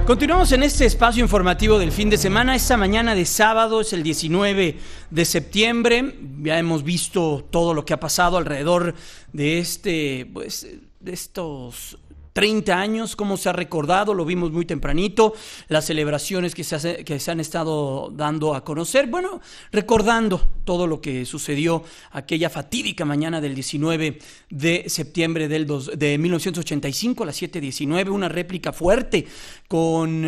Continuamos en este espacio informativo del fin de semana. Esta mañana de sábado es el 19 de septiembre. Ya hemos visto todo lo que ha pasado alrededor de de estos 30 años, cómo se ha recordado, lo vimos muy tempranito, las celebraciones que se han estado dando a conocer, bueno, recordando todo lo que sucedió aquella fatídica mañana del 19 de septiembre de 1985 a las 7:19, una réplica fuerte con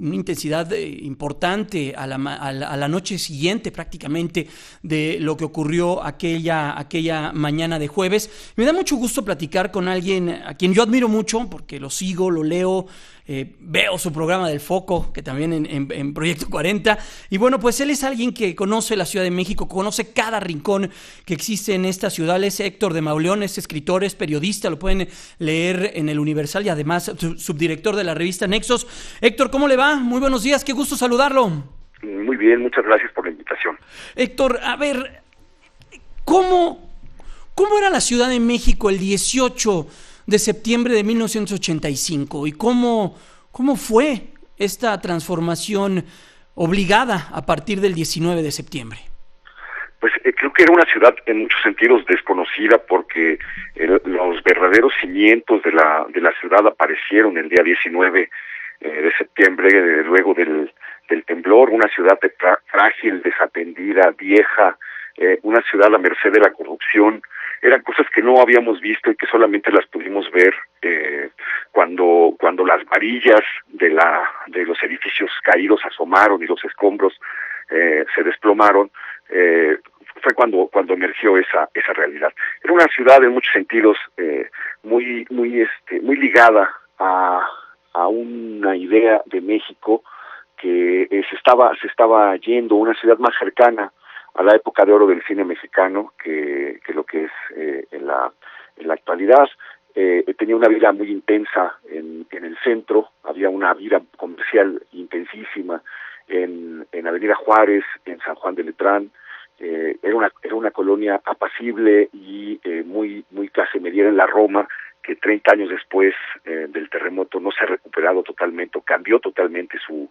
una intensidad importante a la noche siguiente prácticamente de lo que ocurrió aquella mañana de jueves. Me da mucho gusto platicar con alguien a quien yo admiro mucho porque lo sigo, lo leo, veo su programa del Foco, que también en Proyecto 40, y bueno, pues él es alguien que conoce la Ciudad de México, conoce cada rincón que existe en esta ciudad. Él es Héctor de Mauleón, es escritor, es periodista, lo pueden leer en El Universal y además subdirector de la revista Nexos. Héctor, ¿cómo le va? Muy buenos días, qué gusto saludarlo. Muy bien, muchas gracias por la invitación. Héctor, a ver, ¿cómo era la Ciudad de México el 18 de septiembre de 1985 y cómo fue esta transformación obligada a partir del 19 de septiembre? Pues creo que era una ciudad en muchos sentidos desconocida porque los verdaderos cimientos de la ciudad aparecieron el día 19 de septiembre, luego del temblor. Una ciudad frágil, desatendida, vieja, una ciudad a merced de la corrupción. Eran cosas que no habíamos visto y que solamente las pudimos ver cuando las varillas de los edificios caídos asomaron y los escombros se desplomaron. Fue cuando emergió esa realidad. Era una ciudad en muchos sentidos muy ligada a una idea de México que se estaba yendo, una ciudad más cercana a la época de oro del cine mexicano que lo que es en la actualidad. Tenía una vida muy intensa en el centro, había una vida comercial intensísima en Avenida Juárez, en San Juan de Letrán. Era una colonia apacible y muy clase mediera en la Roma, que 30 años después del terremoto no se ha recuperado totalmente, cambió totalmente su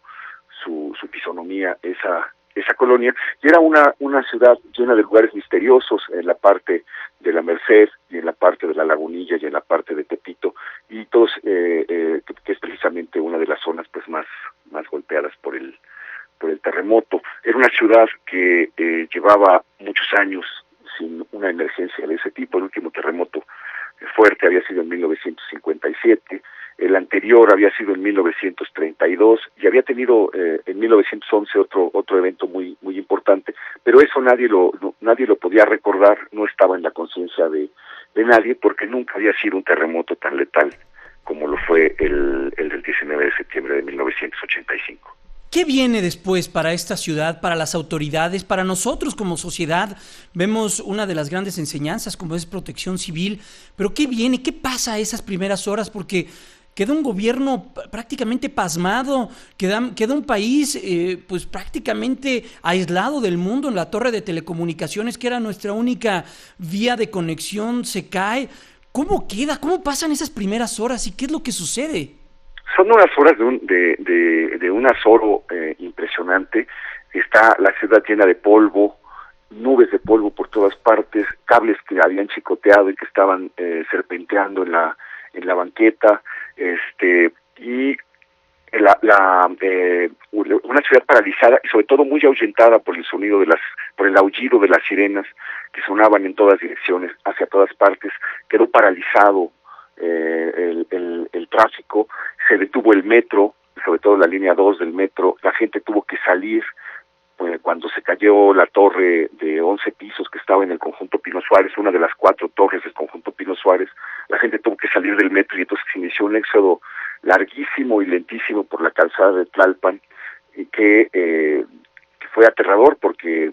fisonomía esa colonia, y era una ciudad llena de lugares misteriosos en la parte de la Merced y en la parte de la Lagunilla y en la parte de Tepito, y todos que es precisamente una de las zonas pues más golpeadas por el terremoto. Era una ciudad que llevaba muchos años sin una emergencia de ese tipo. El último terremoto fuerte había sido en 1957, el anterior había sido en 1932 y había tenido en 1911 otro evento muy importante, pero eso nadie lo podía recordar, no estaba en la conciencia de nadie porque nunca había sido un terremoto tan letal como lo fue el del 19 de septiembre de 1985. ¿Qué viene después para esta ciudad, para las autoridades, para nosotros como sociedad? Vemos una de las grandes enseñanzas como es protección civil, pero ¿qué viene? ¿Qué pasa a esas primeras horas? Porque queda un gobierno prácticamente pasmado, queda un país pues prácticamente aislado del mundo. En la torre de telecomunicaciones, que era nuestra única vía de conexión, se cae. ¿Cómo queda? ¿Cómo pasan esas primeras horas y qué es lo que sucede? Son unas horas de un azoro impresionante. Está la ciudad llena de polvo, nubes de polvo por todas partes, cables que habían chicoteado y que estaban serpenteando en la banqueta, y una ciudad paralizada y sobre todo muy ahuyentada por el sonido por el aullido de las sirenas que sonaban en todas direcciones, hacia todas partes. Quedó paralizado el tráfico, se detuvo el metro, sobre todo la línea 2 del metro. La gente tuvo que salir cuando se cayó la torre de 11 pisos que estaba en el conjunto Pino Suárez, una de las 4 torres del conjunto Pino Suárez. La gente tuvo que salir del metro y entonces se inició un éxodo larguísimo y lentísimo por la calzada de Tlalpan, y que fue aterrador porque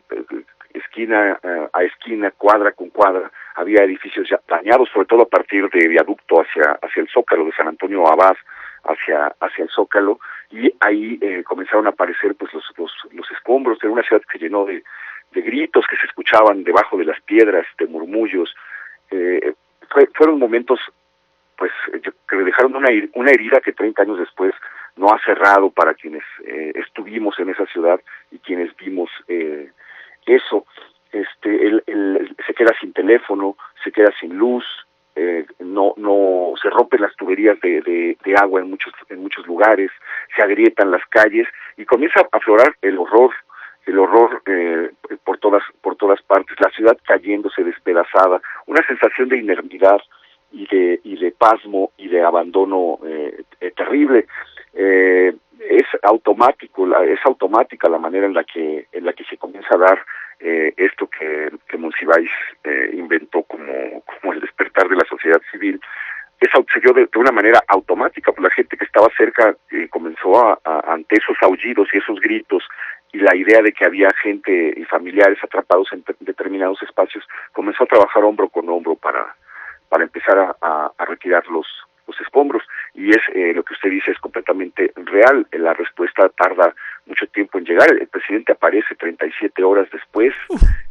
esquina a esquina, cuadra con cuadra, había edificios ya dañados, sobre todo a partir de viaducto hacia el Zócalo, de San Antonio Abad hacia el Zócalo, y ahí comenzaron a aparecer pues los escombros. Era una ciudad que se llenó de gritos que se escuchaban debajo de las piedras, de murmullos. Fueron momentos pues que le dejaron una herida que 30 años después no ha cerrado para quienes estuvimos en esa ciudad y quienes vimos eso. Se queda sin teléfono, se queda sin luz, no se rompen las tuberías de agua en muchos lugares, se agrietan las calles y comienza a aflorar el horror por todas partes, la ciudad cayéndose despedazada, una sensación de inermidad y de pasmo y de abandono terrible. Es automática la manera en la que se comienza a dar esto que Monsiváis inventó como el despertar de la sociedad civil. Se dio de una manera automática, pues la gente que estaba cerca comenzó ante esos aullidos y esos gritos y la idea de que había gente y familiares atrapados en determinados espacios, comenzó a trabajar hombro con hombro para empezar a retirar los escombros. Y es lo que usted dice es completamente real. La respuesta tarda mucho tiempo en llegar. El presidente aparece 37 horas después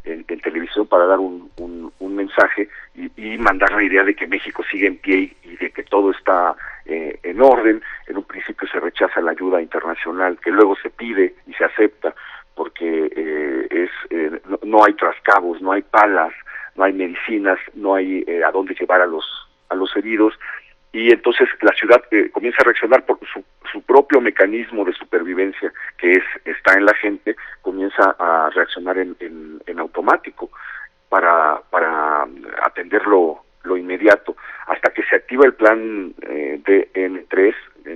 en televisión para dar un mensaje y mandar la idea de que México sigue en pie y de que todo está en orden. En un principio se rechaza la ayuda internacional, que luego se pide y se acepta, porque no hay trascabos, no hay palas, no hay medicinas, no hay a dónde llevar a los heridos. Y entonces la ciudad comienza a reaccionar por su propio mecanismo de supervivencia, que está en la gente, comienza a reaccionar en automático para atender lo inmediato, hasta que se activa el plan de N3,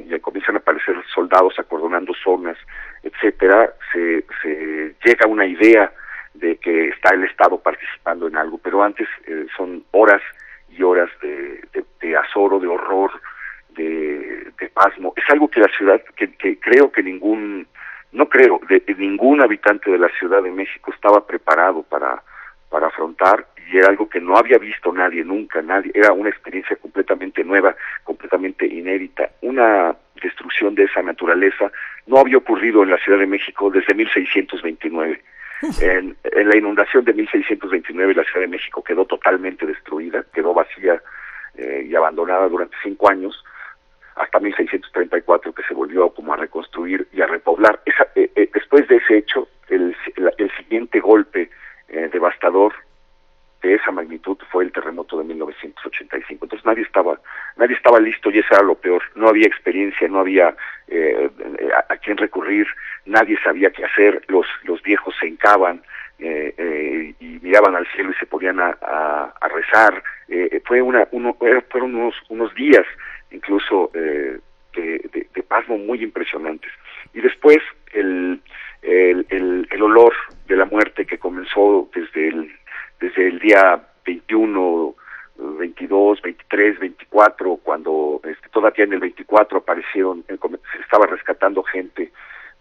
ya comienzan a aparecer soldados acordonando zonas, etcétera. Se llega a una idea de que está el Estado participando en algo, pero antes son horas y horas de azoro, de horror, de pasmo. Es algo que la ciudad, que creo que ningún habitante de la Ciudad de México estaba preparado para afrontar, y era algo que no había visto nadie, era una experiencia completamente nueva, completamente inédita. Una destrucción de esa naturaleza no había ocurrido en la Ciudad de México desde 1629. En la inundación de 1629 la Ciudad de México quedó totalmente destruida, quedó vacía y abandonada durante 5 años, hasta 1634, que se volvió como a reconstruir y a repoblar. Después de ese hecho, el siguiente golpe devastador de esa magnitud fue el terremoto de 1985. Entonces nadie estaba listo, y eso era lo peor. No había experiencia, no había a quién recurrir, nadie sabía qué hacer. Los viejos se hincaban y miraban al cielo y se ponían a rezar. Fueron unos días incluso de pasmo muy impresionantes. Y después el olor de la muerte, que comenzó desde el día 21, 22, 23, 24, cuando todavía en el 24 aparecieron, se estaba rescatando gente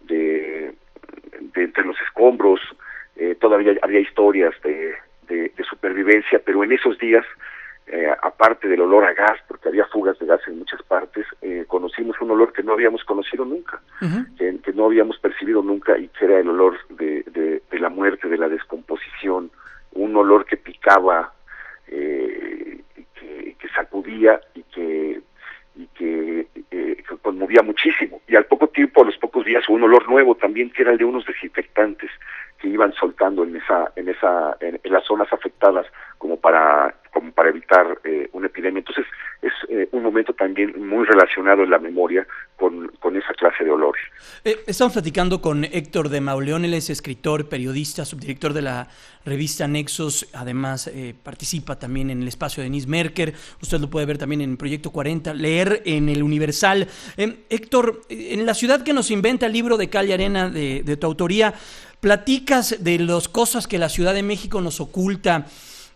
de entre los escombros. Todavía había historias de supervivencia, pero en esos días, aparte del olor a gas, porque había fugas de gas en muchas partes, conocimos un olor que no habíamos conocido nunca, que no habíamos percibido nunca, y que era el olor de la muerte, de la descomposición, un olor que picaba, que sacudía y que conmovía muchísimo. Y al poco tiempo, a los pocos días, un olor nuevo también, que era el de unos desinfectantes que iban soltando en las zonas afectadas como para evitar una epidemia. Entonces es un momento también muy relacionado en la memoria con esa clase de olores. Estamos platicando con Héctor de Mauleón. Él es escritor, periodista, subdirector de la revista Nexos. Además participa también en el espacio de Denise Merker. Usted lo puede ver también en Proyecto 40, leer en El Universal. Héctor, en La ciudad que nos inventa, el libro de Cal y Arena de tu autoría, platicas de las cosas que la Ciudad de México nos oculta.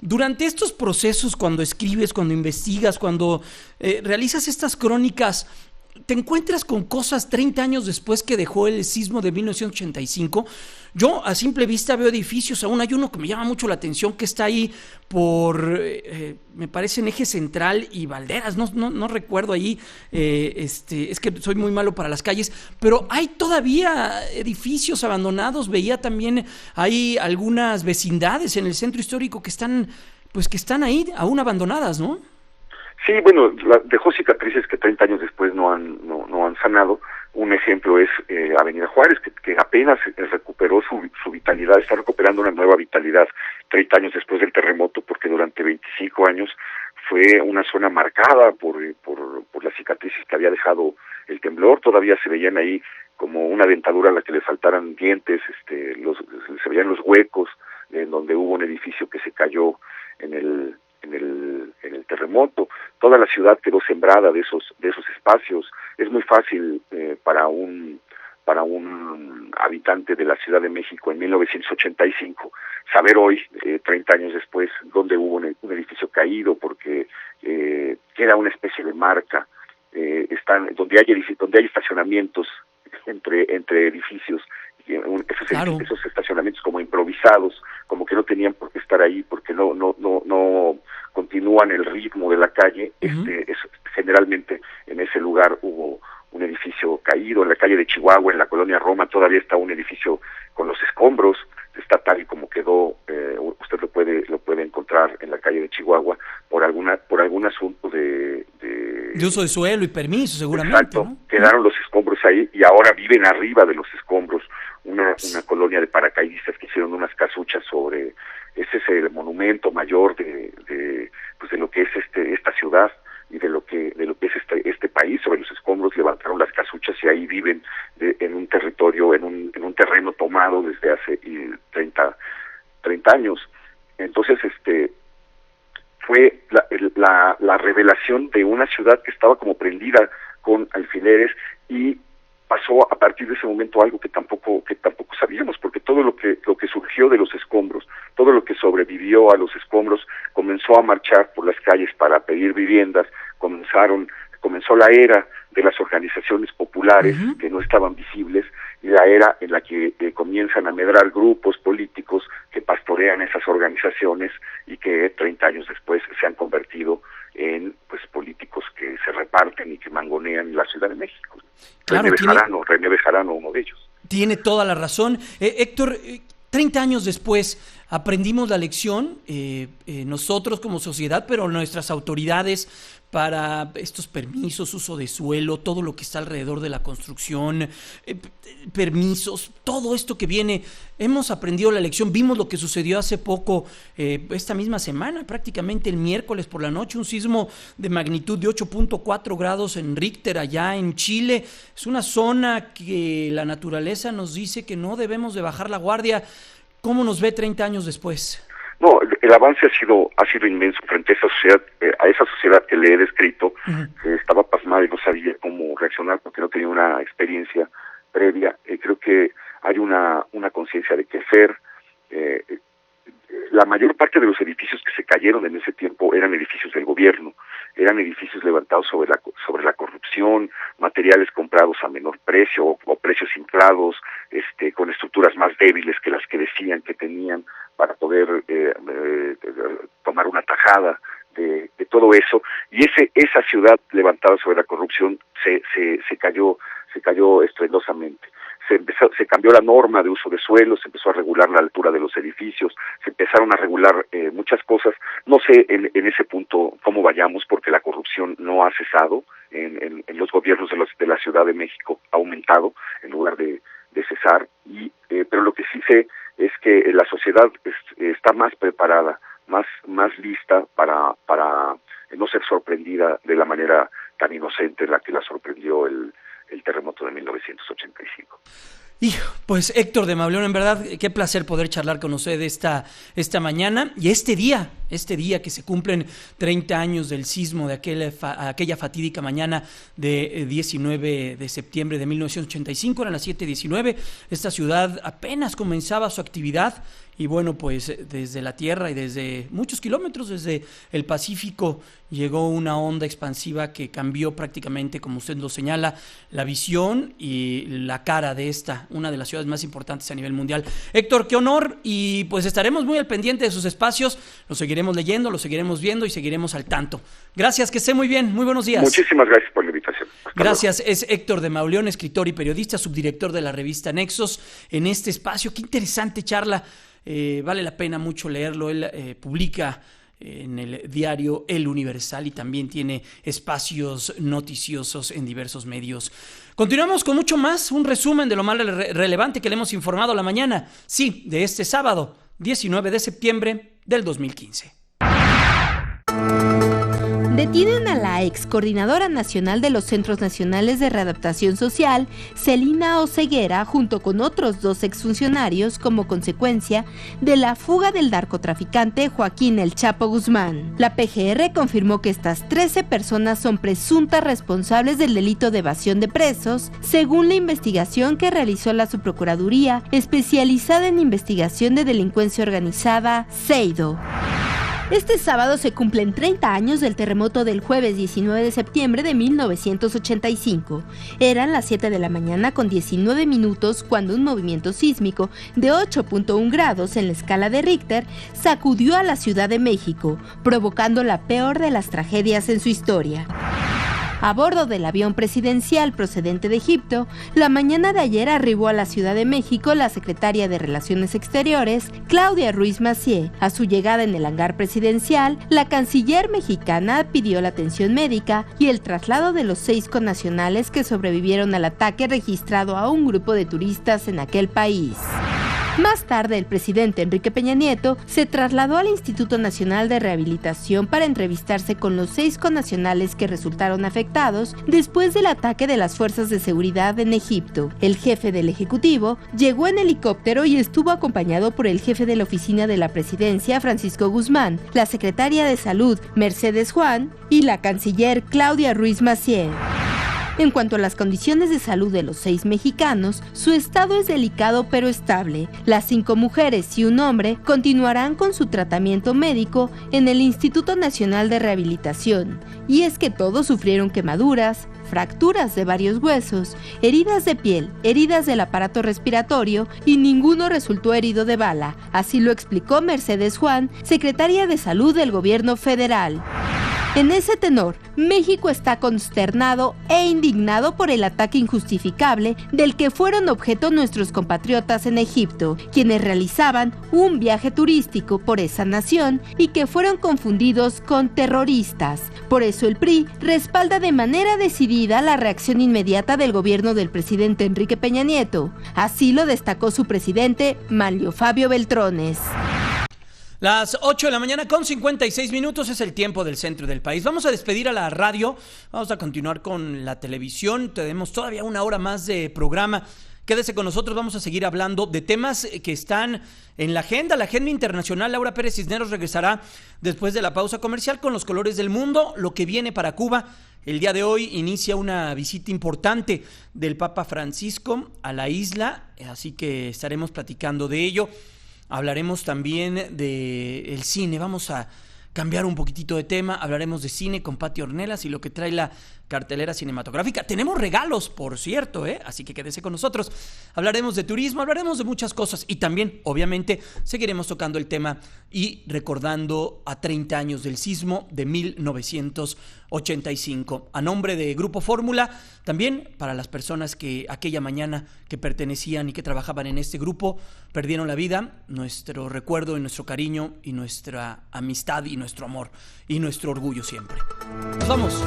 Durante estos procesos, cuando escribes, cuando investigas, cuando realizas estas crónicas, ¿te encuentras con cosas 30 años después que dejó el sismo de 1985? Yo a simple vista veo edificios. Aún hay uno que me llama mucho la atención, que está ahí me parece en Eje Central y Valderas, no recuerdo ahí, es que soy muy malo para las calles, pero hay todavía edificios abandonados. Veía también, hay algunas vecindades en el centro histórico que están ahí aún abandonadas, ¿no? Sí, bueno, dejó cicatrices que 30 años después no han sanado, Un ejemplo es Avenida Juárez, que apenas recuperó su vitalidad, está recuperando una nueva vitalidad 30 años después del terremoto, porque durante 25 años fue una zona marcada por las cicatrices que había dejado el temblor. Todavía se veían ahí como una dentadura a la que le faltaran dientes, se veían los huecos en donde hubo un edificio que se cayó en el terremoto. Toda la ciudad quedó sembrada de esos espacios. Es muy fácil para un habitante de la Ciudad de México en 1985 saber hoy, 30 años después, dónde hubo un edificio caído, porque queda una especie de marca. Donde hay estacionamientos entre edificios, Claro. esos estacionamientos como improvisados, como que no tenían por qué estar ahí, porque no continúan el ritmo de la calle. Generalmente en ese lugar hubo un edificio caído. En la calle de Chihuahua, en la colonia Roma, todavía está un edificio con los escombros, está tal y como quedó. Usted lo puede encontrar en la calle de Chihuahua por algún asunto de uso de suelo y permiso, seguramente. Exacto, ¿no? quedaron los escombros ahí y ahora viven arriba de los escombros. Una colonia de paracaidistas que hicieron unas casuchas sobre. Ese es el monumento mayor de lo que es esta ciudad y de lo que es este país. Sobre los escombros levantaron las casuchas y ahí viven en un territorio, en un terreno tomado desde hace 30 años. Entonces, fue la revelación de una ciudad que estaba como prendida con alfileres, y pasó a partir de ese momento algo que tampoco sabíamos, porque todo lo que surgió de los escombros, todo lo que sobrevivió a los escombros, comenzó a marchar por las calles para pedir viviendas. Comenzó la era de las organizaciones populares que no estaban visibles, y la era en la que comienzan a medrar grupos políticos que pastorean esas organizaciones y que 30 años después se han convertido en políticos que se reparten y que mangonean la Ciudad de México. Claro, René Bejarano, uno de ellos. Tiene toda la razón. Héctor, 30 años después aprendimos la lección, nosotros como sociedad, pero nuestras autoridades, para estos permisos, uso de suelo, todo lo que está alrededor de la construcción, permisos, todo esto que viene. Hemos aprendido la lección. Vimos lo que sucedió hace poco, esta misma semana, prácticamente el miércoles por la noche, un sismo de magnitud de 8.4 grados en Richter allá en Chile. Es una zona que la naturaleza nos dice que no debemos de bajar la guardia. ¿Cómo nos ve 30 años después? No, el avance ha sido inmenso frente a esa sociedad que le he descrito, que estaba pasmada y no sabía cómo reaccionar porque no tenía una experiencia previa. Creo que hay una conciencia de qué hacer. La mayor parte de los edificios que se cayeron en ese tiempo eran edificios del gobierno, eran edificios levantados sobre la corrupción, materiales comprados a menor precio o precios inflados, con estructuras más débiles que las que decían que tenían para poder tomar una tajada de todo eso. Y esa ciudad levantada sobre la corrupción se cayó estruendosamente. Se cambió la norma de uso de suelo, se empezó a regular la altura de los edificios, se empezaron a regular muchas cosas. No sé en ese punto cómo vayamos, porque la corrupción no ha cesado en los gobiernos de la Ciudad de México, ha aumentado en lugar de cesar. Pero lo que sí sé es que la sociedad está más preparada, más lista para no ser sorprendida de la manera tan inocente en la que la sorprendió el terremoto de 1985. Y pues Héctor de Mauleón, en verdad, qué placer poder charlar con usted esta mañana, y este día que se cumplen 30 años del sismo de aquella fatídica mañana de 19 de septiembre de 1985, eran las 7:19, esta ciudad apenas comenzaba su actividad, y bueno, pues desde la tierra y desde muchos kilómetros, desde el Pacífico, llegó una onda expansiva que cambió prácticamente, como usted lo señala, la visión y la cara de una de las ciudades más importantes a nivel mundial. Héctor, qué honor, y pues estaremos muy al pendiente de sus espacios, los seguiremos leyendo, los seguiremos viendo y seguiremos al tanto. Gracias, que esté muy bien, muy buenos días. Muchísimas gracias por la invitación. Gracias, es Héctor de Mauleón, escritor y periodista, subdirector de la revista Nexos, en este espacio. Qué interesante charla, vale la pena mucho leerlo. Él publica en el diario El Universal y también tiene espacios noticiosos en diversos medios. Continuamos con mucho más, un resumen de lo más relevante que le hemos informado la mañana, sí, de este sábado, 19 de septiembre del 2015. Detienen a la ex coordinadora nacional de los Centros Nacionales de Readaptación Social, Celina Oseguera, junto con otros 2 exfuncionarios como consecuencia de la fuga del narcotraficante Joaquín El Chapo Guzmán. La PGR confirmó que estas 13 personas son presuntas responsables del delito de evasión de presos, según la investigación que realizó la Subprocuraduría especializada en investigación de delincuencia organizada, CEIDO. Este sábado se cumplen 30 años del terremoto del jueves 19 de septiembre de 1985. Eran las 7 de la mañana con 19 minutos cuando un movimiento sísmico de 8.1 grados en la escala de Richter sacudió a la Ciudad de México, provocando la peor de las tragedias en su historia. A bordo del avión presidencial procedente de Egipto, la mañana de ayer arribó a la Ciudad de México la secretaria de Relaciones Exteriores, Claudia Ruiz Massieu. A su llegada en el hangar presidencial, la canciller mexicana pidió la atención médica y el traslado de los 6 connacionales que sobrevivieron al ataque registrado a un grupo de turistas en aquel país. Más tarde, el presidente Enrique Peña Nieto se trasladó al Instituto Nacional de Rehabilitación para entrevistarse con los 6 connacionales que resultaron afectados después del ataque de las fuerzas de seguridad en Egipto. El jefe del Ejecutivo llegó en helicóptero y estuvo acompañado por el jefe de la oficina de la Presidencia, Francisco Guzmán, la secretaria de Salud, Mercedes Juan, y la canciller Claudia Ruiz Massieu. En cuanto a las condiciones de salud de los 6 mexicanos, su estado es delicado pero estable. Las 5 mujeres y un hombre continuarán con su tratamiento médico en el Instituto Nacional de Rehabilitación. Y es que todos sufrieron quemaduras, fracturas de varios huesos, heridas de piel, heridas del aparato respiratorio y ninguno resultó herido de bala. Así lo explicó Mercedes Juan, secretaria de Salud del Gobierno Federal. En ese tenor, México está consternado e indignado por el ataque injustificable del que fueron objeto nuestros compatriotas en Egipto, quienes realizaban un viaje turístico por esa nación y que fueron confundidos con terroristas. Por eso el PRI respalda de manera decidida la reacción inmediata del gobierno del presidente Enrique Peña Nieto. Así lo destacó su presidente, Manlio Fabio Beltrones. Las 8 de la mañana con 56 minutos es el tiempo del centro del país. Vamos a despedir a la radio, vamos a continuar con la televisión, tenemos todavía una hora más de programa. Quédese con nosotros, vamos a seguir hablando de temas que están en la agenda internacional. Laura Pérez Cisneros regresará después de la pausa comercial con los colores del mundo, lo que viene para Cuba. El día de hoy inicia una visita importante del Papa Francisco a la isla, así que estaremos platicando de ello. Hablaremos también del cine, vamos a cambiar un poquitito de tema, hablaremos de cine con Pati Ornelas y lo que trae la cartelera cinematográfica. Tenemos regalos, por cierto, así que quédese con nosotros. Hablaremos de turismo, hablaremos de muchas cosas y también, obviamente, seguiremos tocando el tema y recordando a 30 años del sismo de 1985. A nombre de Grupo Fórmula, también para las personas que aquella mañana que pertenecían y que trabajaban en este grupo perdieron la vida, nuestro recuerdo y nuestro cariño y nuestra amistad y nuestro amor y nuestro orgullo siempre. Nos vamos.